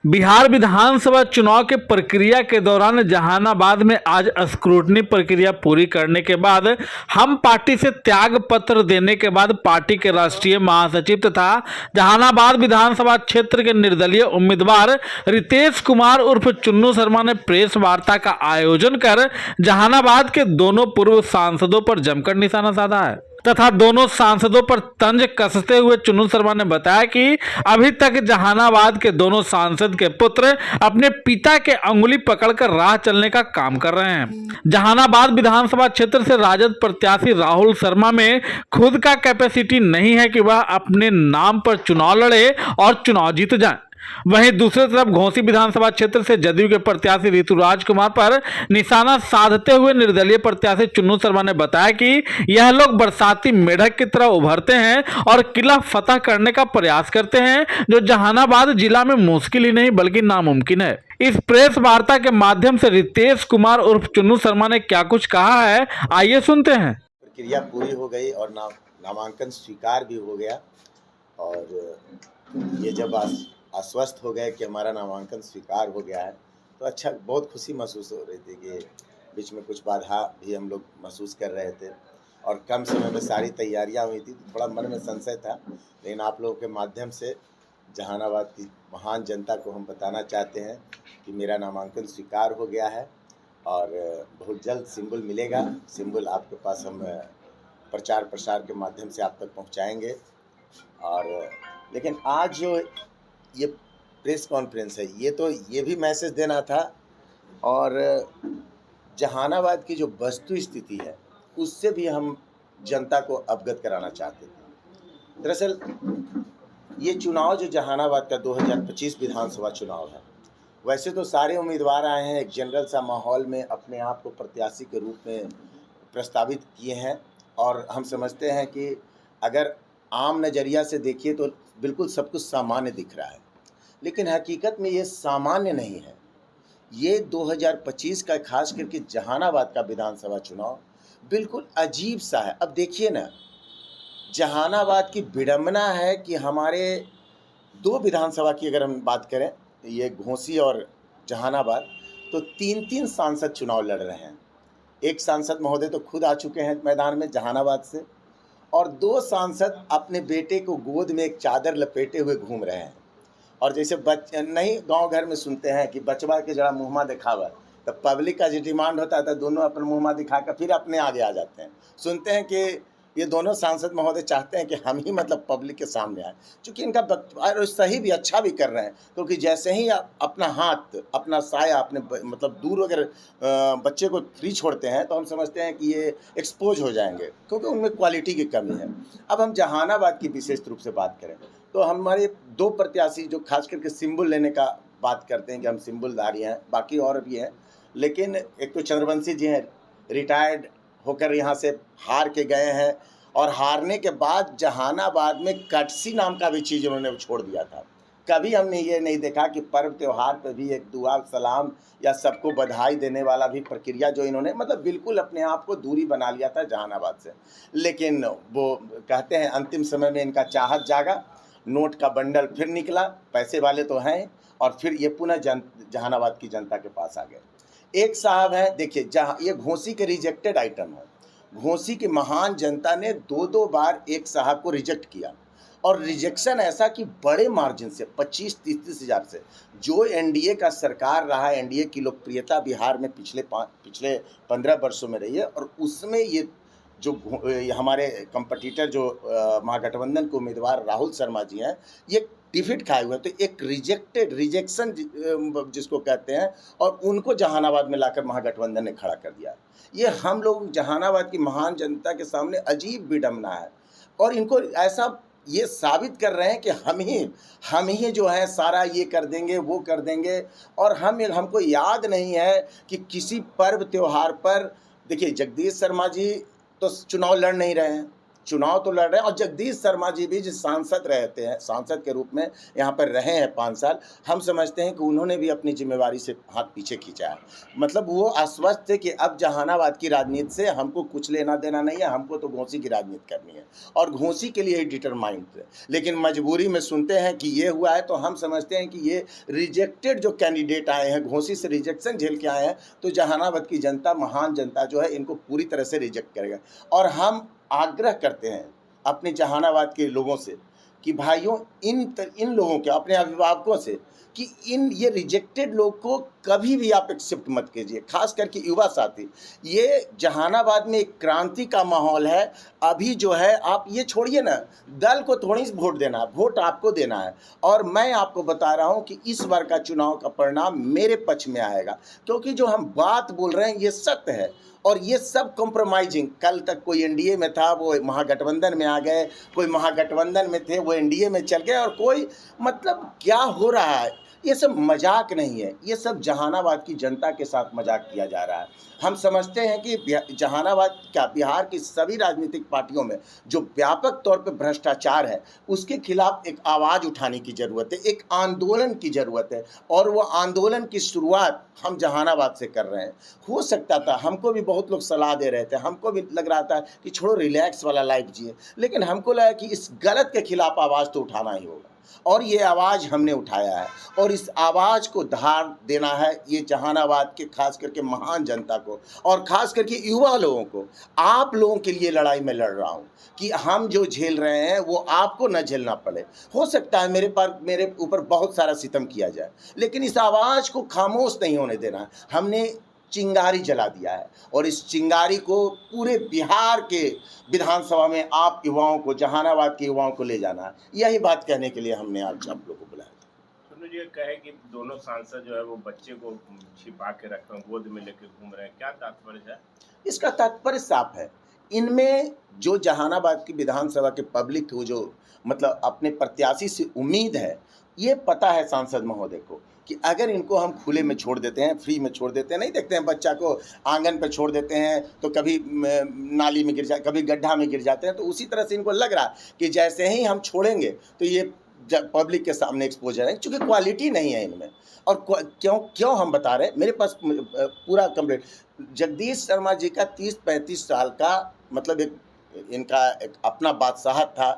बिहार विधानसभा चुनाव के प्रक्रिया के दौरान जहानाबाद में आज स्क्रूटनी प्रक्रिया पूरी करने के बाद हम पार्टी से त्याग पत्र देने के बाद पार्टी के राष्ट्रीय महासचिव तथा जहानाबाद विधानसभा क्षेत्र के निर्दलीय उम्मीदवार रितेश कुमार उर्फ चुन्नू शर्मा ने प्रेस वार्ता का आयोजन कर जहानाबाद के दोनों पूर्व सांसदों पर जमकर निशाना साधा है तथा दोनों सांसदों पर तंज कसते हुए चुन्नू शर्मा ने बताया कि अभी तक जहानाबाद के दोनों सांसद के पुत्र अपने पिता के अंगुली पकड़कर राह चलने का काम कर रहे हैं। जहानाबाद विधानसभा क्षेत्र से राजद प्रत्याशी राहुल शर्मा में खुद का कैपेसिटी नहीं है कि वह अपने नाम पर चुनाव लड़े और चुनाव जीत जाए। वहीं दूसरी तरफ घोसी विधानसभा क्षेत्र से जदयू के प्रत्याशी ऋतुराज कुमार पर निशाना साधते हुए निर्दलीय प्रत्याशी चुन्नू शर्मा ने बताया कि यह लोग बरसाती मेढक की तरह उभरते हैं और किला फतह करने का प्रयास करते हैं, जो जहानाबाद जिला में मुश्किल ही नहीं बल्कि नामुमकिन है। इस प्रेस वार्ता के माध्यम से रितेश कुमार उर्फ चुन्नू शर्मा ने क्या कुछ कहा है, आइए सुनते हैं। प्रक्रिया पूरी हो गई और नामांकन स्वीकार भी हो गया और ये जब आश्वस्त हो गए कि हमारा नामांकन स्वीकार हो गया है तो अच्छा, बहुत खुशी महसूस हो रही थी कि बीच में कुछ बाधा भी हम लोग महसूस कर रहे थे और कम समय में सारी तैयारियां हुई थी, तो थोड़ा मन में संशय था। लेकिन आप लोगों के माध्यम से जहानाबाद की महान जनता को हम बताना चाहते हैं कि मेरा नामांकन स्वीकार हो गया है और बहुत जल्द सिंबल मिलेगा। सिंबल आपके पास हम प्रचार प्रसार के माध्यम से आप तक पहुंचाएंगे। और लेकिन आज जो ये प्रेस कॉन्फ्रेंस है, ये भी मैसेज देना था और जहानाबाद की जो वस्तु स्थिति है उससे भी हम जनता को अवगत कराना चाहते थे। दरअसल ये चुनाव जो जहानाबाद का 2025 विधानसभा चुनाव है, वैसे तो सारे उम्मीदवार आए हैं, एक जनरल सा माहौल में अपने आप को प्रत्याशी के रूप में प्रस्तावित किए हैं और हम समझते हैं कि अगर आम नज़रिया से देखिए तो बिल्कुल सब कुछ सामान्य दिख रहा है, लेकिन हकीकत में ये सामान्य नहीं है। ये 2025 का खास करके जहानाबाद का विधानसभा चुनाव बिल्कुल अजीब सा है। अब देखिए ना, जहानाबाद की विडंबना है कि हमारे दो विधानसभा की अगर हम बात करें, ये घोसी और जहानाबाद, तो 3-3 सांसद चुनाव लड़ रहे हैं। एक सांसद महोदय तो खुद आ चुके हैं मैदान में जहानाबाद से और 2 सांसद अपने बेटे को गोद में एक चादर लपेटे हुए घूम रहे हैं। और जैसे नहीं गांव घर में सुनते हैं कि बचवा के जरा मुँहमा दिखावा, तो पब्लिक का जो डिमांड होता है तो दोनों अपना मुँहमा दिखाकर फिर अपने आगे आ जाते हैं। सुनते हैं कि ये दोनों सांसद महोदय चाहते हैं कि हम ही मतलब पब्लिक के सामने आए, क्योंकि इनका और सही भी, अच्छा भी कर रहे हैं, क्योंकि जैसे ही आप अपना हाथ, अपना साया अपने मतलब दूर अगर बच्चे को फ्री छोड़ते हैं तो हम समझते हैं कि ये एक्सपोज हो जाएंगे, क्योंकि उनमें क्वालिटी की कमी है। अब हम जहानाबाद की विशेष रूप से बात करें तो हमारे 2 प्रत्याशी जो खास करके सिंबल लेने का बात करते हैं कि हम सिंबलधारी हैं, बाकी और भी हैं, लेकिन एक तो चंद्रवंशी जी हैं, रिटायर्ड होकर यहाँ से हार के गए हैं और हारने के बाद जहानाबाद में कटसी नाम का भी चीज़ उन्होंने छोड़ दिया था। कभी हमने ये नहीं देखा कि पर्व त्यौहार पर भी एक दुआ सलाम या सबको बधाई देने वाला भी प्रक्रिया जो इन्होंने मतलब बिल्कुल अपने आप को दूरी बना लिया था जहानाबाद से। लेकिन वो कहते हैं अंतिम समय में इनका चाहत जागा, नोट का बंडल फिर निकला, पैसे वाले तो हैं, और फिर ये पुनः जहानाबाद की जनता के पास आ गए। एक साहब हैं, देखिए, जहाँ ये घोसी के रिजेक्टेड आइटम है, घोसी की महान जनता ने 2-2 बार एक साहब को रिजेक्ट किया और रिजेक्शन ऐसा कि बड़े मार्जिन से 25-30 हज़ार से। जो एनडीए का सरकार रहा, एनडीए की लोकप्रियता बिहार में पिछले 15 वर्षों में रही है और उसमें ये जो हमारे कंपटीटर जो महागठबंधन के उम्मीदवार राहुल शर्मा जी हैं, ये डिफीट खाए हुए हैं। तो एक रिजेक्शन जिसको कहते हैं, और उनको जहानाबाद में लाकर महागठबंधन ने खड़ा कर दिया। ये हम लोग जहानाबाद की महान जनता के सामने अजीब विडंबना है और इनको ऐसा ये साबित कर रहे हैं कि हम ही जो है सारा ये कर देंगे, वो कर देंगे। और हमको याद नहीं है कि किसी पर्व त्यौहार पर, देखिए, जगदीश शर्मा जी तो चुनाव लड़ नहीं रहे हैं, चुनाव तो लड़ रहे हैं, और जगदीश शर्मा जी भी जिस सांसद रहते हैं, सांसद के रूप में यहाँ पर रहे हैं 5 साल, हम समझते हैं कि उन्होंने भी अपनी जिम्मेवारी से हाथ पीछे खींचा है। मतलब वो आश्वस्त थे कि अब जहानाबाद की राजनीति से हमको कुछ लेना देना नहीं है, हमको तो घोंसी की राजनीति करनी है, और घोंसी के लिए ही डिटरमाइंड थे। लेकिन मजबूरी में सुनते हैं कि ये हुआ है, तो हम समझते हैं कि ये रिजेक्टेड जो कैंडिडेट आए हैं, घोंसी से रिजेक्शन झेल के आए हैं, तो जहानाबाद की जनता, महान जनता जो है, इनको पूरी तरह से रिजेक्ट करेगा। और हम आग्रह करते हैं अपने जहानाबाद के लोगों से कि भाइयों, इन लोगों के, अपने अभिभावकों से, कि ये रिजेक्टेड लोग को कभी भी आप एक्सेप्ट मत कीजिए, खास करके युवा साथी। ये जहानाबाद में एक क्रांति का माहौल है। अभी जो है, आप ये छोड़िए ना, दल को थोड़ी वोट देना है, वोट आपको देना है। और मैं आपको बता रहा हूँ कि इस बार का चुनाव का परिणाम मेरे पक्ष में आएगा, क्योंकि जो हम बात बोल रहे हैं ये सत्य है। और ये सब कॉम्प्रोमाइजिंग, कल तक कोई एनडीए में था वो महागठबंधन में आ गए, कोई महागठबंधन में थे वो एनडीए में चल गए, और कोई, मतलब क्या हो रहा है, ये सब मजाक नहीं है, ये सब जहानाबाद की जनता के साथ मजाक किया जा रहा है। हम समझते हैं कि जहानाबाद क्या, बिहार की सभी राजनीतिक पार्टियों में जो व्यापक तौर पे भ्रष्टाचार है, उसके खिलाफ एक आवाज़ उठाने की ज़रूरत है, एक आंदोलन की ज़रूरत है। और वो आंदोलन की शुरुआत हम जहानाबाद से कर रहे हैं। हो सकता था, हमको भी बहुत लोग सलाह दे रहे थे, हमको भी लग रहा था कि छोड़ो, रिलैक्स वाला लाइफ जिए, लेकिन हमको लगा कि इस गलत के खिलाफ आवाज़ तो उठाना ही होगा, और ये आवाज़ हमने उठाया है। और इस आवाज़ को धार देना है ये जहानाबाद के, खास करके महान जनता को, और खास करके युवा लोगों को। आप लोगों के लिए लड़ाई में लड़ रहा हूँ कि हम जो झेल रहे हैं वो आपको न झेलना पड़े। हो सकता है मेरे ऊपर बहुत सारा सितम किया जाए, लेकिन इस आवाज़ को खामोश नहीं होने देना है। हमने चिंगारी जला दिया है, और इस चिंगारी को पूरे बिहार के विधानसभा में आप युवाओं को, जहानाबाद के युवाओं को ले जाना है। यही बात कहने के लिए हमने आज आप लोगों को बुलाया था। तुमने जो कहे कि दोनों सांसद जो है वो बच्चे को छिपा के रख रहे हैं, गोद में लेके घूम रहे हैं, क्या तात्पर्य है? इसका तात्पर्य साफ है। इनमें जो जहानाबाद की विधानसभा के पब्लिक को जो, मतलब अपने प्रत्याशी से उम्मीद है, ये पता है सांसद महोदय को कि अगर इनको हम खुले में छोड़ देते हैं, फ्री में छोड़ देते हैं, नहीं देखते हैं बच्चा को आंगन पे छोड़ देते हैं तो कभी नाली में गिर जाए, कभी गड्ढा में गिर जाते हैं, तो उसी तरह से इनको लग रहा है कि जैसे ही हम छोड़ेंगे तो ये पब्लिक के सामने एक्सपोजर है, क्योंकि क्वालिटी नहीं है इनमें। और क्यों हम बता रहे हैं, मेरे पास पूरा कंप्लीट, जगदीश शर्मा जी का 30-35 साल का, मतलब इनका एक अपना बादशाहत था।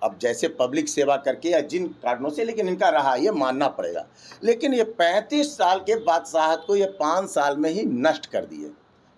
अब जैसे पब्लिक सेवा करके या जिन कारणों से, लेकिन इनका रहा, ये मानना पड़ेगा। लेकिन ये 35 साल के बादशाहत को ये 5 साल में ही नष्ट कर दिए।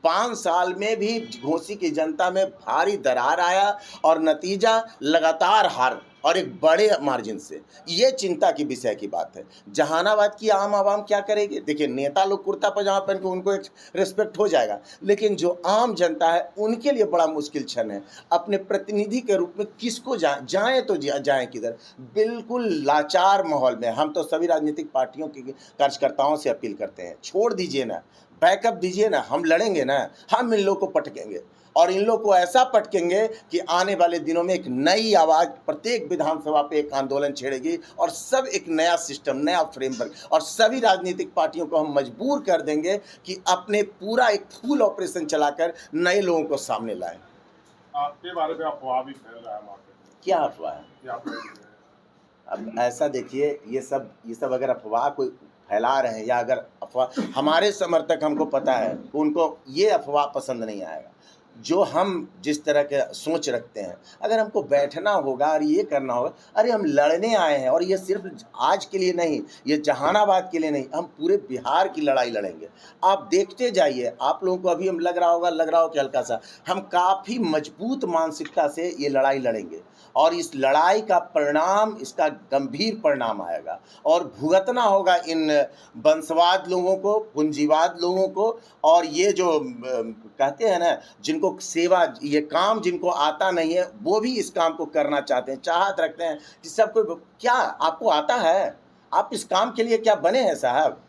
5 साल में भी घोंसी की जनता में भारी दरार आया, और नतीजा लगातार हार, और एक बड़े मार्जिन से। ये चिंता की विषय की बात है। जहानाबाद की आम आवाम क्या करेगी? देखिए, नेता लोग कुर्ता पजामा पहन के, उनको एक रिस्पेक्ट हो जाएगा, लेकिन जो आम जनता है उनके लिए बड़ा मुश्किल क्षण है। अपने प्रतिनिधि के रूप में किसको जाएं तो जाएं किधर? बिल्कुल लाचार माहौल में। हम तो सभी राजनीतिक पार्टियों के कार्यकर्ताओं से अपील करते हैं, छोड़ दीजिए ना, बैकअप दीजिए ना, हम लड़ेंगे ना, हम इन लोग को पटकेंगे, और इन लोग को ऐसा पटकेंगे कि आने वाले दिनों में एक नई आवाज़ प्रत्येक विधानसभा पे एक आंदोलन छेड़ेगी, और सब एक नया सिस्टम, नया फ्रेमवर्क, और सभी राजनीतिक पार्टियों को हम मजबूर कर देंगे कि अपने पूरा एक फुल ऑपरेशन चलाकर नए लोगों को सामने लाएं। आपके बारे में अफवाह भी फैल रहा है मार्केट में, क्या अफवाह है? क्या आप कहेंगे? अब ऐसा देखिए, ये सब अगर अफवाह कोई फैला रहे हैं, या अगर अफवाह, हमारे समर्थक, हमको पता है उनको ये अफवाह पसंद नहीं आएगा। जो हम जिस तरह के सोच रखते हैं, अगर हमको बैठना होगा और ये करना होगा, अरे हम लड़ने आए हैं, और ये सिर्फ आज के लिए नहीं, ये जहानाबाद के लिए नहीं, हम पूरे बिहार की लड़ाई लड़ेंगे। आप देखते जाइए, आप लोगों को अभी हम लग रहा हो कि हल्का सा, हम काफ़ी मजबूत मानसिकता से ये लड़ाई लड़ेंगे, और इस लड़ाई का परिणाम, इसका गंभीर परिणाम आएगा, और भुगतना होगा इन वंशवाद लोगों को, पूंजीवाद लोगों को, और ये जो कहते हैं ना, जिनको सेवा, ये काम जिनको आता नहीं है, वो भी इस काम को करना चाहते हैं, चाहत रखते हैं कि सबको। क्या आपको आता है? आप इस काम के लिए क्या बने हैं साहब?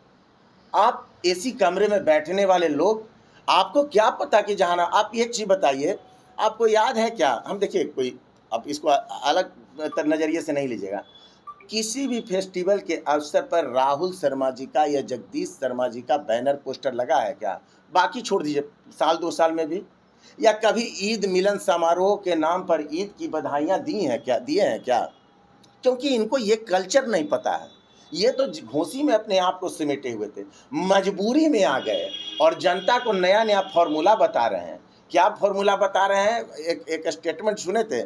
आप एसी कमरे में बैठने वाले लोग, आपको क्या पता कि जहाँ, आप एक चीज़ बताइए, आपको याद है क्या? हम देखिए, कोई, अब इसको अलग नज़रिए से नहीं लीजिएगा, किसी भी फेस्टिवल के अवसर पर राहुल शर्मा जी का या जगदीश शर्मा जी का बैनर पोस्टर लगा है क्या? बाकी छोड़ दीजिए, साल 2 साल में भी या कभी ईद मिलन समारोह के नाम पर ईद की बधाइयाँ दिए हैं क्या? क्योंकि इनको ये कल्चर नहीं पता है। ये तो घोंसी में अपने आप को सिमटे हुए थे, मजबूरी में आ गए और जनता को नया नया फॉर्मूला बता रहे हैं। क्या फॉर्मूला बता रहे हैं? एक स्टेटमेंट सुने थे,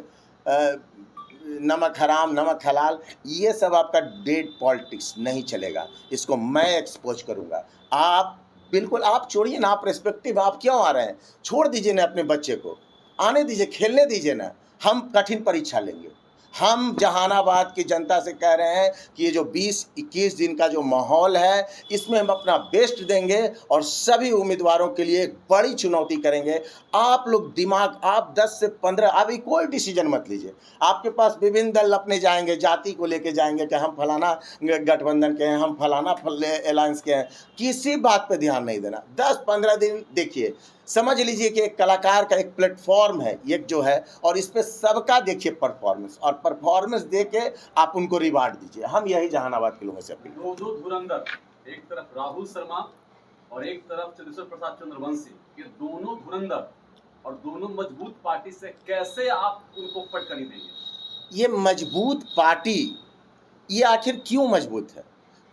नमक हराम नमक हलाल, ये सब आपका डेड पॉलिटिक्स नहीं चलेगा, इसको मैं एक्सपोज करूँगा। आप बिल्कुल आप छोड़िए ना, आप रेस्पेक्टिव आप क्यों आ रहे हैं? छोड़ दीजिए ना अपने बच्चे को, आने दीजिए, खेलने दीजिए ना। हम कठिन परीक्षा लेंगे। हम जहानाबाद की जनता से कह रहे हैं कि ये जो 20-21 दिन का जो माहौल है, इसमें हम अपना बेस्ट देंगे और सभी उम्मीदवारों के लिए एक बड़ी चुनौती करेंगे। आप लोग दिमाग, आप 10 से 15 अभी कोई डिसीजन मत लीजिए। आपके पास विभिन्न दल अपने जाएंगे, जाति को लेके जाएंगे कि हम फलाना गठबंधन के हैं, हम फलाना अलायंस के हैं। किसी बात पे ध्यान नहीं देना। 10-15 दिन देखिए, समझ लीजिए कि एक कलाकार का एक प्लेटफॉर्म है एक जो है, और इस पे सबका देखिए परफॉर्मेंस, और परफॉर्मेंस दे के आप उनको रिवार्ड दीजिए। हम यही जहानाबाद के लोगों से अपील। दो धुरंधर, एक तरफ राहुल शर्मा और एक तरफ चंद्रशेखर प्रसाद चंद्रवंशी, ये दोनों धुरंधर और दोनों मजबूत पार्टी से कैसे आप उनको पटकनी देंगे? ये मजबूत पार्टी, ये आखिर क्यों मजबूत है?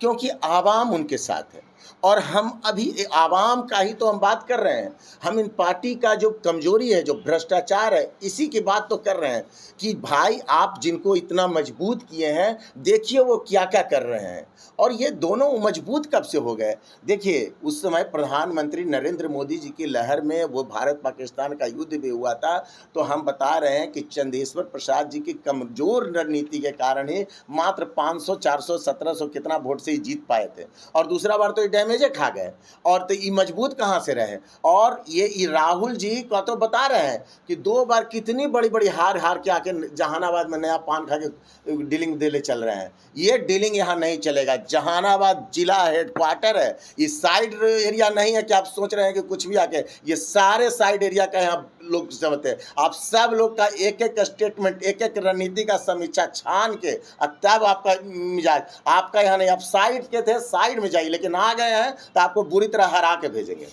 क्योंकि आवाम उनके साथ है, और हम अभी आवाम का ही तो हम बात कर रहे हैं। हम इन पार्टी का जो कमजोरी है, जो भ्रष्टाचार है, इसी की बात तो कर रहे हैं कि भाई आप जिनको इतना मजबूत किए हैं, देखिए वो क्या क्या कर रहे हैं। और ये दोनों मजबूत कब से हो गए? देखिए, उस समय प्रधानमंत्री नरेंद्र मोदी जी की लहर में वो भारत पाकिस्तान का युद्ध भी हुआ था, तो हम बता रहे हैं कि चंदेश्वर प्रसाद जी की कमजोर रणनीति के कारण ही मात्र 500, 400, 1700 कितना वोट से ही जीत पाए थे, और दूसरा बार तो ये डैमेजे खा गए। और तो ये मजबूत कहाँ से रहे? और ये राहुल जी का तो बता रहे हैं कि 2 बार कितनी बड़ी बड़ी हार के आके जहानाबाद में नया पान खा के डीलिंग देले चल रहे हैं। ये डीलिंग यहाँ नहीं चलेगा। जहानाबाद जिला हेडक्वार्टर है, ये साइड एरिया नहीं है कि आप सोच रहे हैं कि कुछ भी आके, ये सारे साइड एरिया का यहाँ लोग समझते हैं। आप सब लोग का एक एक स्टेटमेंट, एक एक रणनीति का समीक्षा छान के तब आपका मिजाज, आपका यहाँ नहीं, आप साइड के थे, साइड में जाइए, लेकिन आ गए हैं तो आपको बुरी तरह हरा के भेजेंगे।